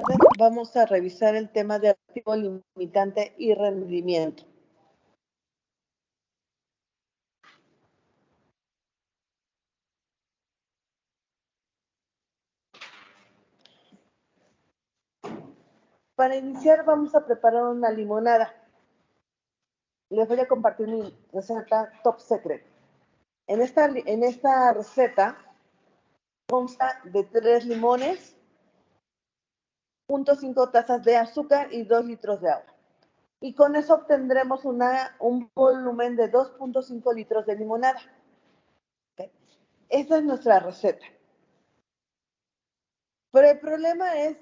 tardes. Vamos a revisar el tema de activo limitante y rendimiento. Para iniciar vamos a preparar una limonada. Les voy a compartir mi receta Top Secret. En esta receta consta de 3 limones, 0.5 tazas de azúcar y 2 litros de agua. Y con eso obtendremos un volumen de 2.5 litros de limonada. ¿Okay? Esa es nuestra receta. Pero el problema es,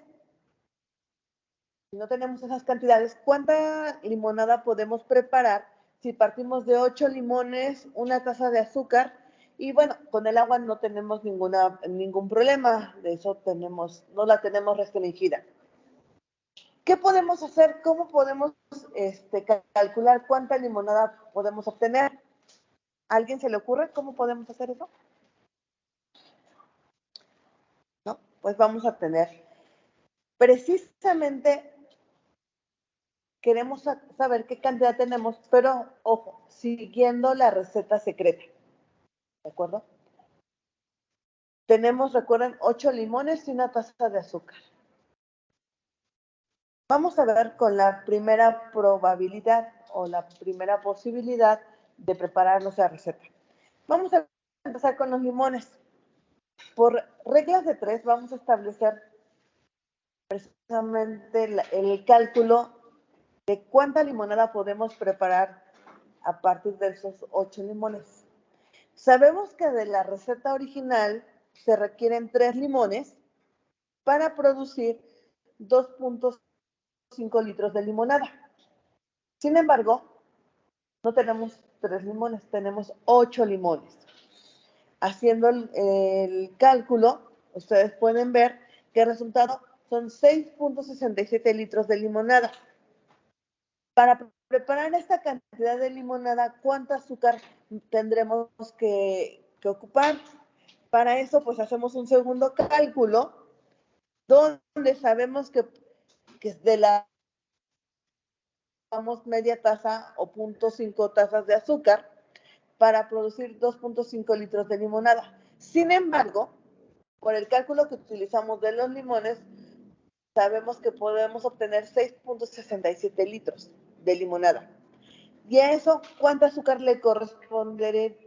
si no tenemos esas cantidades, ¿cuánta limonada podemos preparar si partimos de 8 limones, 1 taza de azúcar? Y bueno, con el agua no tenemos ningún problema, de eso no la tenemos restringida. ¿Qué podemos hacer? ¿Cómo podemos calcular cuánta limonada podemos obtener? ¿A alguien se le ocurre cómo podemos hacer eso? ¿No? Pues vamos a tener. Precisamente queremos saber qué cantidad tenemos, pero ojo, siguiendo la receta secreta. ¿De acuerdo? Tenemos, recuerden, 8 limones y 1 taza de azúcar. Vamos a ver con la primera probabilidad o la primera posibilidad de preparar nuestra receta. Vamos a empezar con los limones. Por reglas de 3 vamos a establecer precisamente el cálculo de cuánta limonada podemos preparar a partir de esos 8 limones. Sabemos que de la receta original se requieren 3 limones para producir 2.5 litros de limonada. Sin embargo, no tenemos 3 limones, tenemos 8 limones. Haciendo el cálculo, ustedes pueden ver que el resultado son 6.67 litros de limonada. Para preparar esta cantidad de limonada, ¿cuánto azúcar tendremos que ocupar? Para eso, pues hacemos un segundo cálculo, donde sabemos que de la media taza o 0.5 tazas de azúcar para producir 2.5 litros de limonada. Sin embargo, por el cálculo que utilizamos de los limones, sabemos que podemos obtener 6.67 litros de limonada. Y a eso, ¿cuánto azúcar le corresponde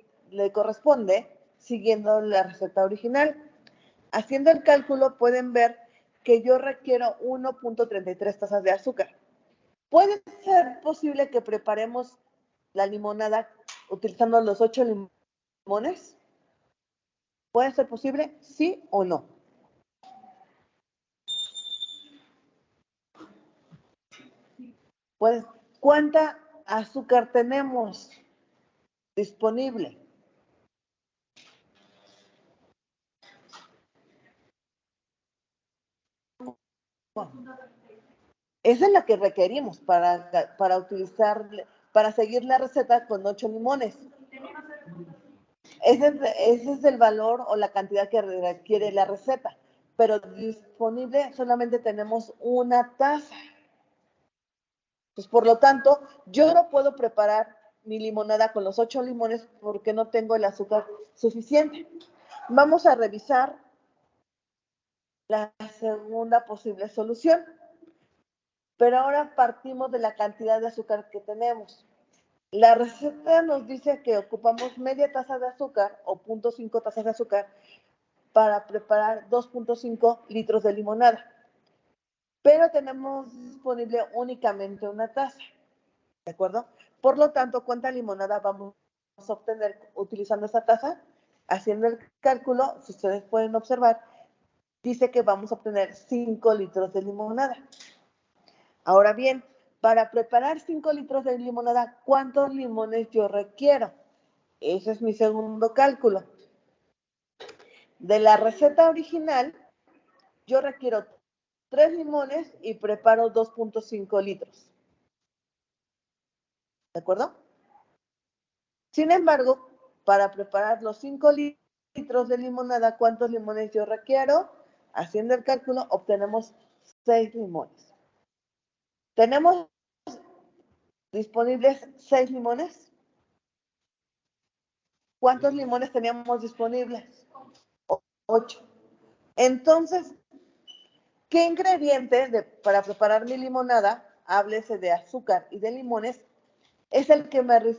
siguiendo la receta original? Haciendo el cálculo pueden ver que yo requiero 1.33 tazas de azúcar. ¿Puede ser posible que preparemos la limonada utilizando los 8 limones? ¿Puede ser posible? ¿Sí o no? Pues, ¿cuánta azúcar tenemos disponible? Esa es la que requerimos para seguir la receta con 8 limones. Ese es el valor o la cantidad que requiere la receta, pero disponible solamente tenemos 1 taza. Pues por lo tanto, yo no puedo preparar mi limonada con los 8 limones porque no tengo el azúcar suficiente. Vamos a revisar la segunda posible solución, pero ahora partimos de la cantidad de azúcar que tenemos. La receta nos dice que ocupamos media taza de azúcar o 0.5 tazas de azúcar para preparar 2.5 litros de limonada. Pero tenemos disponible únicamente 1 taza, ¿de acuerdo? Por lo tanto, ¿cuánta limonada vamos a obtener utilizando esa taza? Haciendo el cálculo, si ustedes pueden observar, dice que vamos a obtener 5 litros de limonada. Ahora bien, para preparar 5 litros de limonada, ¿cuántos limones yo requiero? Ese es mi segundo cálculo. De la receta original, yo requiero 3 limones y preparo 2.5 litros. ¿De acuerdo? Sin embargo, para preparar los 5 litros de limonada, ¿cuántos limones yo requiero? Haciendo el cálculo, obtenemos 6 limones. Tenemos disponibles 6 limones. ¿Cuántos limones teníamos disponibles? 8. Entonces, ¿qué ingrediente para preparar mi limonada, háblese de azúcar y de limones, es el que me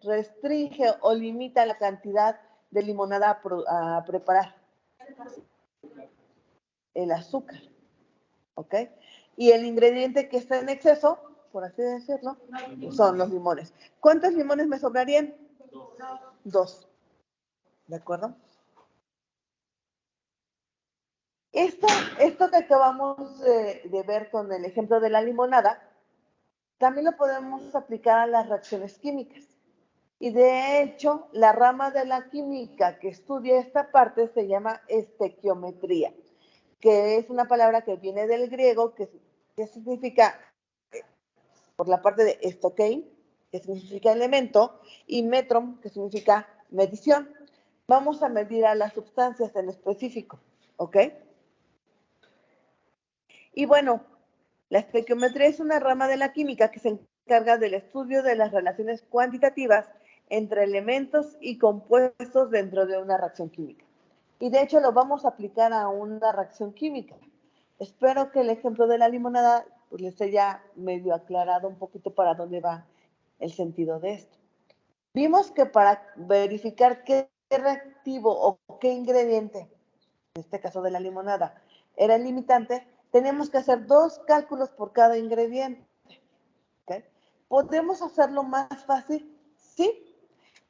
restringe o limita la cantidad de limonada a preparar? El azúcar, ¿ok? Y el ingrediente que está en exceso, por así decirlo, son los limones. ¿Cuántos limones me sobrarían? 2. ¿De acuerdo? Esto que acabamos de ver con el ejemplo de la limonada, también lo podemos aplicar a las reacciones químicas. Y de hecho, la rama de la química que estudia esta parte se llama estequiometría, que es una palabra que viene del griego, que significa, por la parte de estoquein, que significa elemento, y metron, que significa medición. Vamos a medir a las sustancias en específico, ¿ok? Y bueno, la estequiometría es una rama de la química que se encarga del estudio de las relaciones cuantitativas entre elementos y compuestos dentro de una reacción química. Y de hecho lo vamos a aplicar a una reacción química. Espero que el ejemplo de la limonada pues, les haya medio aclarado un poquito para dónde va el sentido de esto. Vimos que para verificar qué reactivo o qué ingrediente, en este caso de la limonada, era el limitante, tenemos que hacer 2 cálculos por cada ingrediente. ¿Okay? ¿Podemos hacerlo más fácil? Sí.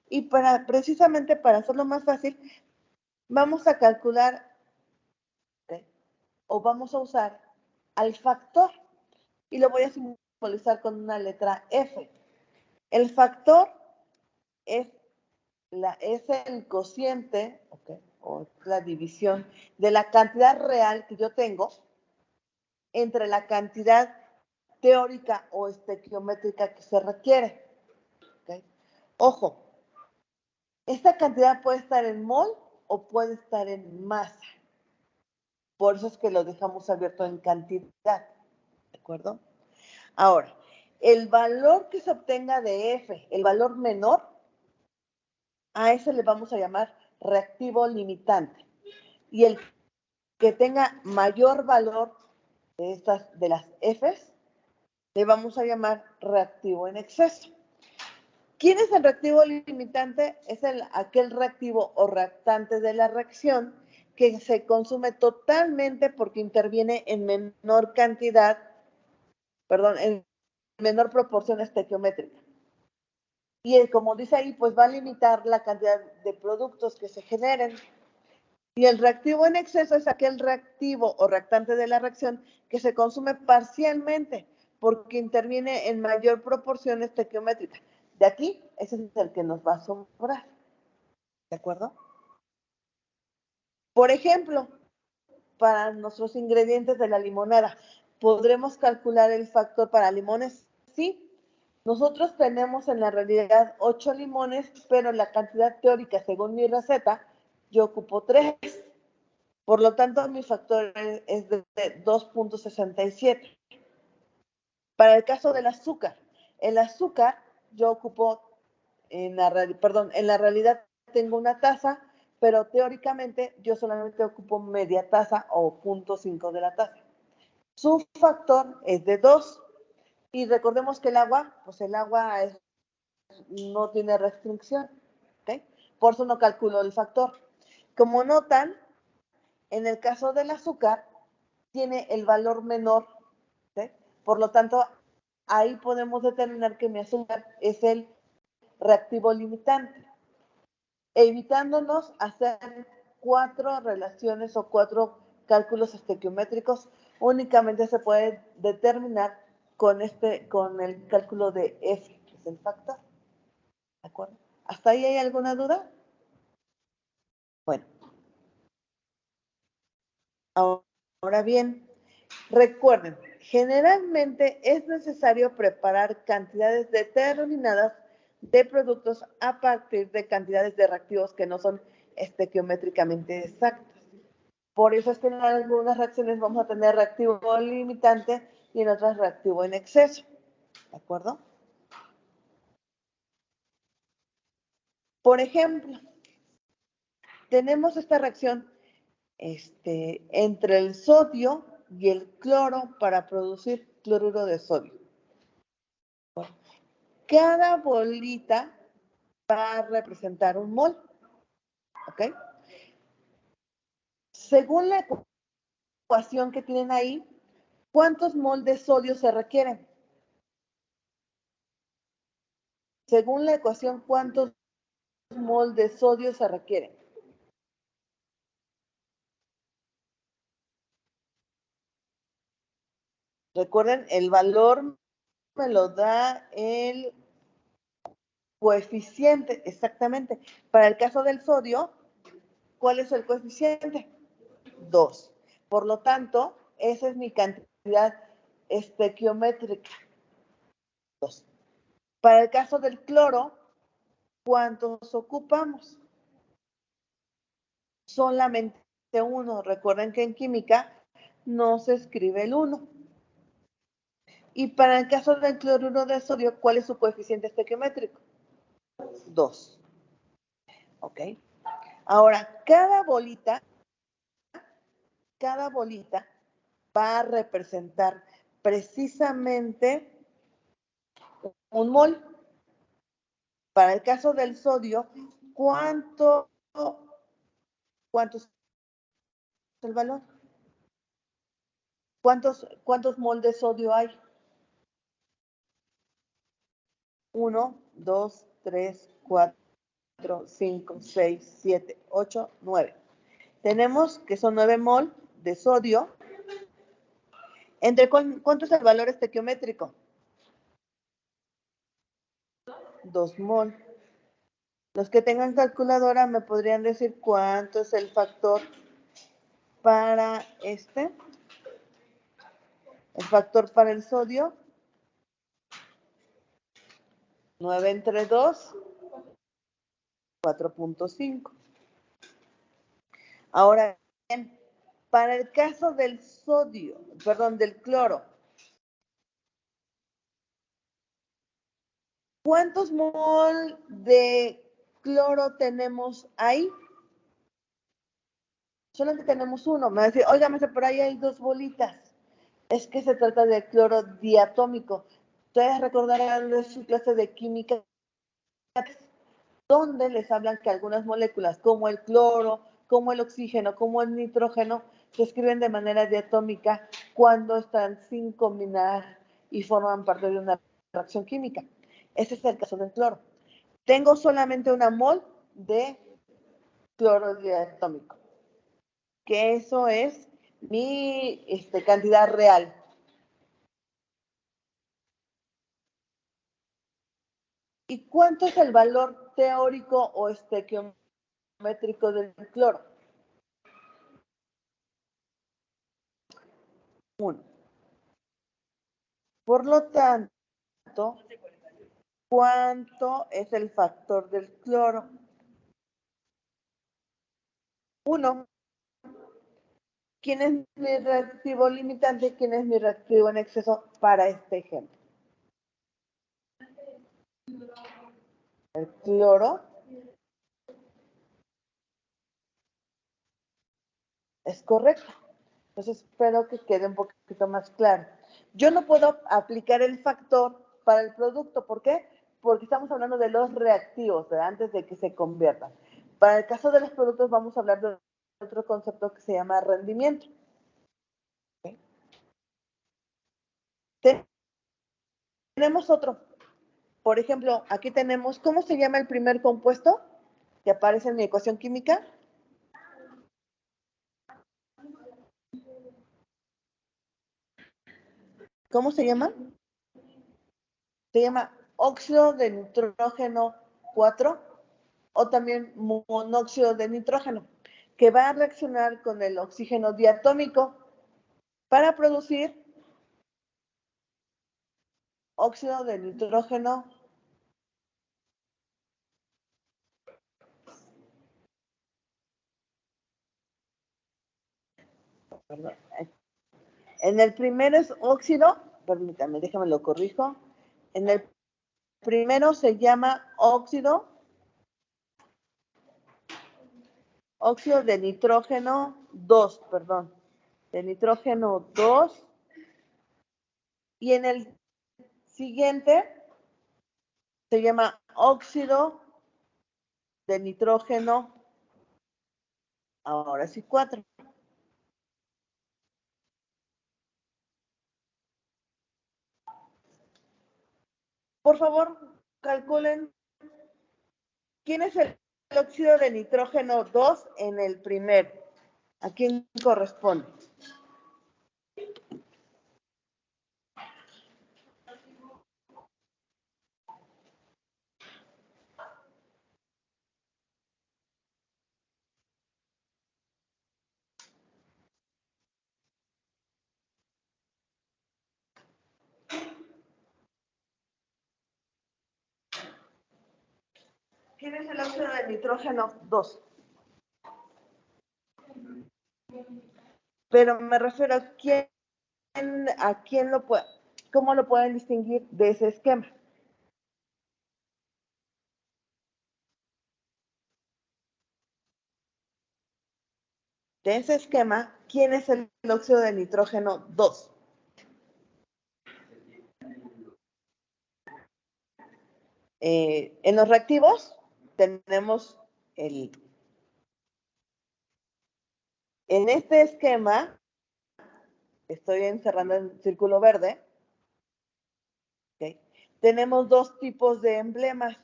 Y precisamente para hacerlo más fácil, vamos a calcular, ¿okay? O vamos a usar al factor. Y lo voy a simbolizar con una letra F. El factor es el cociente, ¿okay? O la división de la cantidad real que yo tengo entre la cantidad teórica o estequiométrica que se requiere. ¿Okay? Ojo, esta cantidad puede estar en mol o puede estar en masa. Por eso es que lo dejamos abierto en cantidad. ¿De acuerdo? Ahora, el valor que se obtenga de F, el valor menor, a ese le vamos a llamar reactivo limitante. Y el que tenga mayor valor de las Fs, le vamos a llamar reactivo en exceso. ¿Quién es el reactivo limitante? Es aquel reactivo o reactante de la reacción que se consume totalmente porque interviene en menor cantidad, en menor proporción estequiométrica. Y como dice ahí, pues va a limitar la cantidad de productos que se generen. Y el reactivo en exceso es aquel reactivo o reactante de la reacción que se consume parcialmente porque interviene en mayor proporción estequiométrica. De aquí, ese es el que nos va a sobrar. ¿De acuerdo? Por ejemplo, para nuestros ingredientes de la limonada, ¿podremos calcular el factor para limones? Sí. Nosotros tenemos en la realidad 8 limones, pero la cantidad teórica, según mi receta, yo ocupo 3. Por lo tanto, mi factor es de 2.67. Para el caso del azúcar, el azúcar yo ocupo, en la realidad tengo una taza, pero teóricamente yo solamente ocupo media taza o 0.5 de la taza. Su factor es de 2. Y recordemos que el agua, pues el agua no tiene restricción. ¿Okay? Por eso no calculo el factor. Como notan, en el caso del azúcar, tiene el valor menor. ¿Okay? Por lo tanto, ahí podemos determinar que mi azúcar es el reactivo limitante, evitándonos hacer 4 relaciones o 4 cálculos estequiométricos. Únicamente se puede determinar con el cálculo de F, que es el factor. ¿De acuerdo? ¿Hasta ahí hay alguna duda? Bueno. Ahora bien, recuerden, generalmente es necesario preparar cantidades determinadas de productos a partir de cantidades de reactivos que no son estequiométricamente exactas. Por eso es que en algunas reacciones vamos a tener reactivo limitante y en otras reactivo en exceso. ¿De acuerdo? Por ejemplo, tenemos esta reacción entre el sodio y el cloro para producir cloruro de sodio. Cada bolita va a representar un mol. ¿Ok? Según la ecuación que tienen ahí, ¿cuántos mol de sodio se requieren? Según la ecuación, ¿cuántos mol de sodio se requieren? Recuerden, el valor me lo da el coeficiente, exactamente. Para el caso del sodio, ¿cuál es el coeficiente? 2. Por lo tanto, esa es mi cantidad estequiométrica. 2. Para el caso del cloro, ¿cuántos ocupamos? Solamente 1. Recuerden que en química no se escribe el 1. Y para el caso del cloruro de sodio, ¿cuál es su coeficiente estequiométrico? 2. ¿Ok? Ahora, cada bolita va a representar precisamente un mol. Para el caso del sodio, ¿cuánto es el valor? ¿Cuántos mol de sodio hay? 1, 2, 3, 4, 5, 6, 7, 8, 9. Tenemos que son 9 mol de sodio. ¿Cuánto es el valor estequiométrico? 2 mol. Los que tengan calculadora me podrían decir cuánto es el factor para el factor para el sodio. 9 entre 2, 4.5. Ahora bien, para el caso del del cloro, ¿cuántos mol de cloro tenemos ahí? Solamente tenemos uno. Me va a decir, oiga, por ahí hay 2 bolitas. Es que se trata de cloro diatómico. Ustedes recordarán de su clase de química, donde les hablan que algunas moléculas, como el cloro, como el oxígeno, como el nitrógeno, se escriben de manera diatómica cuando están sin combinar y forman parte de una reacción química. Ese es el caso del cloro. Tengo solamente una mol de cloro diatómico, que eso es mi cantidad real. ¿Y cuánto es el valor teórico o estequiométrico del cloro? 1. Por lo tanto, ¿cuánto es el factor del cloro? 1. ¿Quién es mi reactivo limitante? ¿Quién es mi reactivo en exceso para este ejemplo? El cloro. Es correcto. Entonces espero que quede un poquito más claro. Yo no puedo aplicar el factor para el producto. ¿Por qué? Porque estamos hablando de los reactivos, ¿verdad? Antes de que se conviertan. Para el caso de los productos vamos a hablar de otro concepto que se llama rendimiento. ¿Okay? Tenemos otro. Por ejemplo, aquí tenemos, ¿cómo se llama el primer compuesto que aparece en mi ecuación química? ¿Cómo se llama? Se llama óxido de nitrógeno 4 o también monóxido de nitrógeno, que va a reaccionar con el oxígeno diatómico para producir óxido de nitrógeno Perdón. En el primero es óxido, permítame, déjame lo corrijo. En el primero se llama óxido de nitrógeno 2, perdón, de nitrógeno 2. Y en el siguiente se llama óxido de nitrógeno, ahora sí 4. Por favor, calculen quién es el óxido de nitrógeno 2 en el primero. ¿A quién corresponde? ¿Quién es el óxido de nitrógeno 2? Pero me refiero a quién lo puede, cómo lo pueden distinguir de ese esquema. De ese esquema, ¿quién es el óxido de nitrógeno 2? En los reactivos tenemos en este esquema, estoy encerrando el círculo verde, ¿okay? Tenemos dos tipos de emblemas.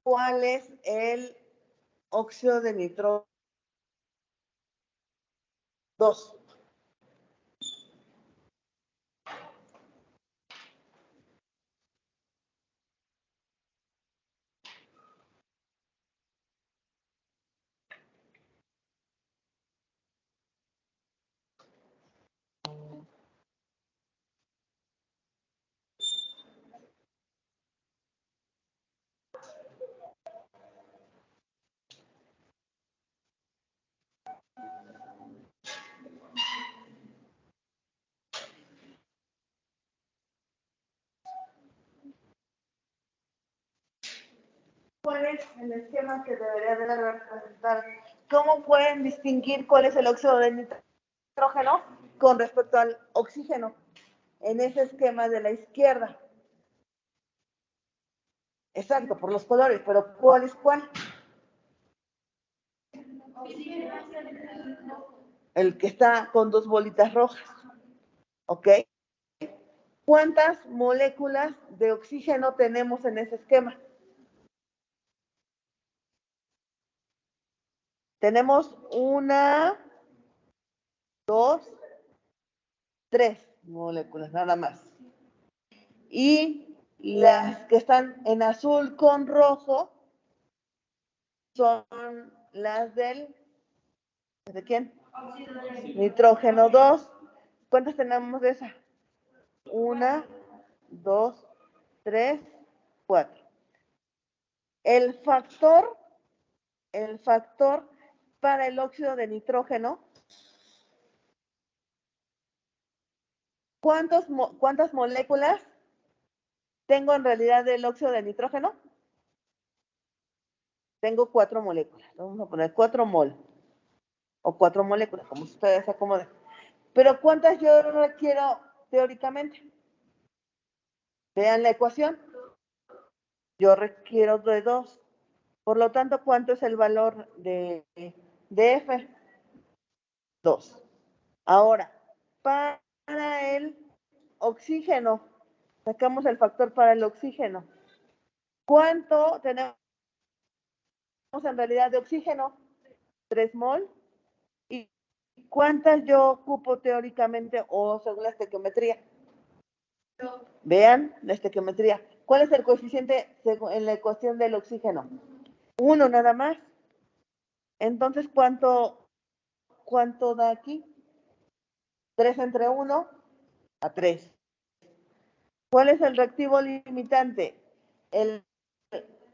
¿Cuál es el óxido de nitrógeno 2? ¿Cuál es el esquema que debería de representar? ¿Cómo pueden distinguir cuál es el óxido de nitrógeno con respecto al oxígeno? En ese esquema de la izquierda. Exacto, por los colores, pero ¿cuál es cuál? El que está con dos bolitas rojas. ¿Ok? ¿Cuántas moléculas de oxígeno tenemos en ese esquema? Tenemos una, dos, tres moléculas, nada más. Y las que están en azul con rojo son las ¿de quién? Nitrógeno 2. ¿Cuántas tenemos de esa? Una, dos, tres, cuatro. El factor para el óxido de nitrógeno, ¿cuántas moléculas tengo en realidad del óxido de nitrógeno? Tengo 4 moléculas. Vamos a poner 4 mol. O 4 moléculas, como ustedes se acomoden. Pero ¿cuántas yo requiero teóricamente? Vean la ecuación. Yo requiero de 2. Por lo tanto, ¿cuánto es el valor de F? 2. Ahora, para el oxígeno, sacamos el factor para el oxígeno. ¿Cuánto tenemos en realidad de oxígeno? 3 mol. ¿Y cuántas yo ocupo teóricamente o según la estequiometría? Vean la estequiometría. ¿Cuál es el coeficiente en la ecuación del oxígeno? 1 nada más. Entonces, ¿cuánto da aquí? 3 entre 1 a 3. ¿Cuál es el reactivo limitante? ¿El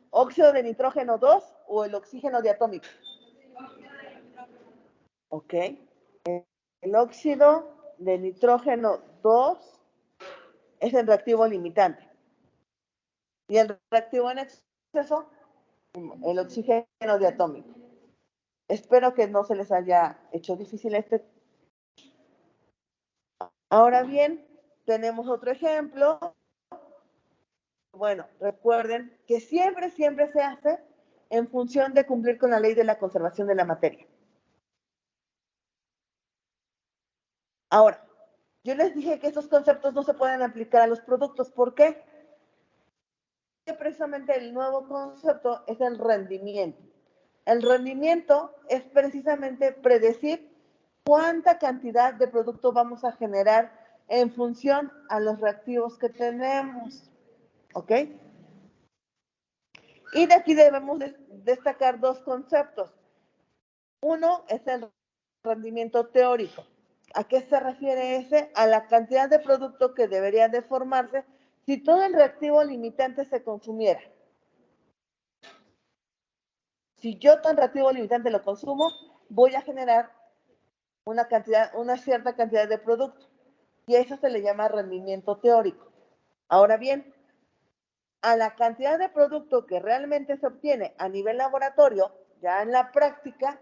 óxido de nitrógeno 2 o el oxígeno diatómico? ¿ok? El óxido de nitrógeno 2 es el reactivo limitante. Y el reactivo en exceso, el oxígeno diatómico. Espero que no se les haya hecho difícil este. Ahora bien, tenemos otro ejemplo. Bueno, recuerden que siempre se hace en función de cumplir con la ley de la conservación de la materia. Ahora, yo les dije que estos conceptos no se pueden aplicar a los productos. ¿Por qué? Porque precisamente el nuevo concepto es el rendimiento. El rendimiento es precisamente predecir cuánta cantidad de producto vamos a generar en función a los reactivos que tenemos. ¿Ok? Y de aquí debemos destacar dos conceptos. Uno es el rendimiento teórico. ¿A qué se refiere ese? A la cantidad de producto que debería de formarse si todo el reactivo limitante se consumiera. Si yo todo el reactivo limitante lo consumo, voy a generar una cierta cantidad de producto. Y eso se le llama rendimiento teórico. Ahora bien, a la cantidad de producto que realmente se obtiene a nivel laboratorio, ya en la práctica,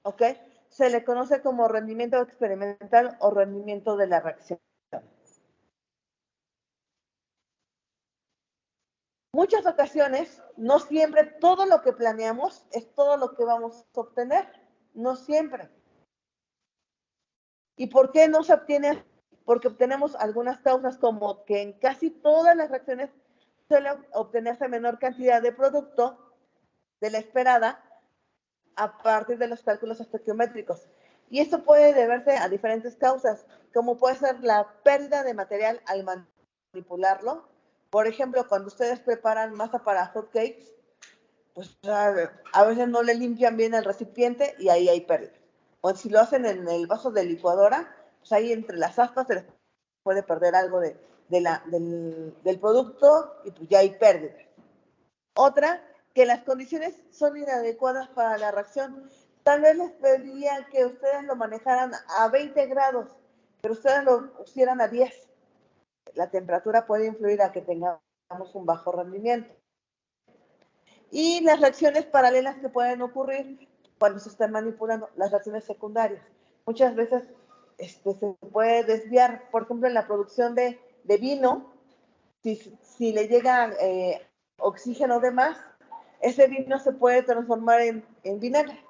¿ok? Se le conoce como rendimiento experimental o rendimiento de la reacción. Muchas ocasiones, no siempre todo lo que planeamos es todo lo que vamos a obtener. No siempre. ¿Y por qué no se obtiene? Porque obtenemos algunas causas como que en casi todas las reacciones suele obtenerse menor cantidad de producto de la esperada a partir de los cálculos estequiométricos. Y esto puede deberse a diferentes causas, como puede ser la pérdida de material al manipularlo. Por ejemplo, cuando ustedes preparan masa para hot cakes, pues a veces no le limpian bien el recipiente y ahí hay pérdida. O si lo hacen en el vaso de licuadora, pues ahí entre las aspas se les puede perder algo del producto y pues ya hay pérdida. Otra, que las condiciones son inadecuadas para la reacción. Tal vez les pediría que ustedes lo manejaran a 20 grados, pero ustedes lo pusieran a 10. La temperatura puede influir a que tengamos un bajo rendimiento. Y las reacciones paralelas que pueden ocurrir cuando se están manipulando, las reacciones secundarias. Muchas veces se puede desviar, por ejemplo, en la producción de vino, si le llega oxígeno de más, ese vino se puede transformar en vinagre.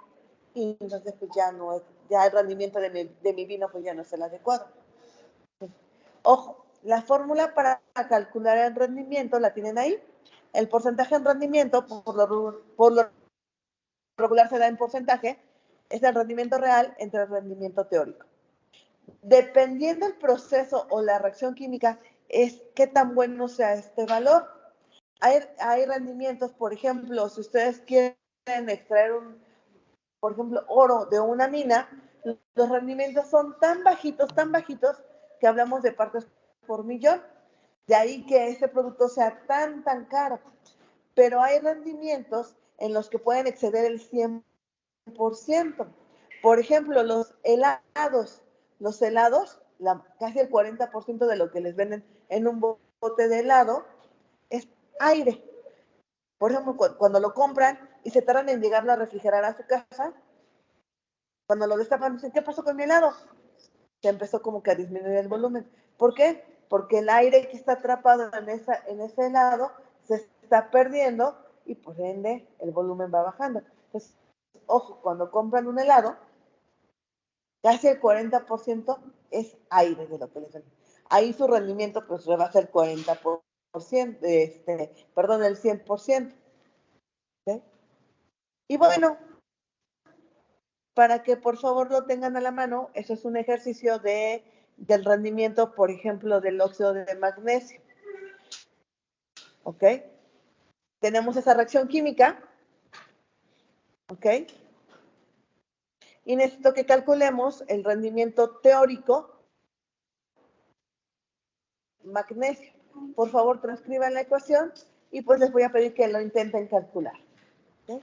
Y entonces pues ya el rendimiento de mi vino pues ya no es el adecuado. Ojo, la fórmula para calcular el rendimiento la tienen ahí. El porcentaje en rendimiento, por lo regular se da en porcentaje, es el rendimiento real entre el rendimiento teórico. Dependiendo del proceso o la reacción química, es qué tan bueno sea este valor. Hay rendimientos, por ejemplo, si ustedes quieren extraer por ejemplo, oro de una mina, los rendimientos son tan bajitos, que hablamos de partes por millón. De ahí que ese producto sea tan caro. Pero hay rendimientos en los que pueden exceder el 100%. Por ejemplo, los helados. Los helados, casi el 40% de lo que les venden en un bote de helado es aire. Por ejemplo, cuando lo compran y se tardan en llegarlo a refrigerar a su casa, cuando lo destapan dicen, ¿qué pasó con mi helado? Se empezó como que a disminuir el volumen. ¿Por qué? Porque el aire que está atrapado en ese helado se está perdiendo y por ende el volumen va bajando. Entonces, ojo, cuando compran un helado, casi el 40% es aire de lo que les venden. Ahí su rendimiento pues rebasa el 40%, perdón, el 100%. ¿Sí? Y bueno, para que por favor lo tengan a la mano, eso es un ejercicio del rendimiento, por ejemplo, del óxido de magnesio. ¿Ok? Tenemos esa reacción química. ¿Ok? Y necesito que calculemos el rendimiento teórico magnesio. Por favor, transcriban la ecuación y pues les voy a pedir que lo intenten calcular. ¿Ok?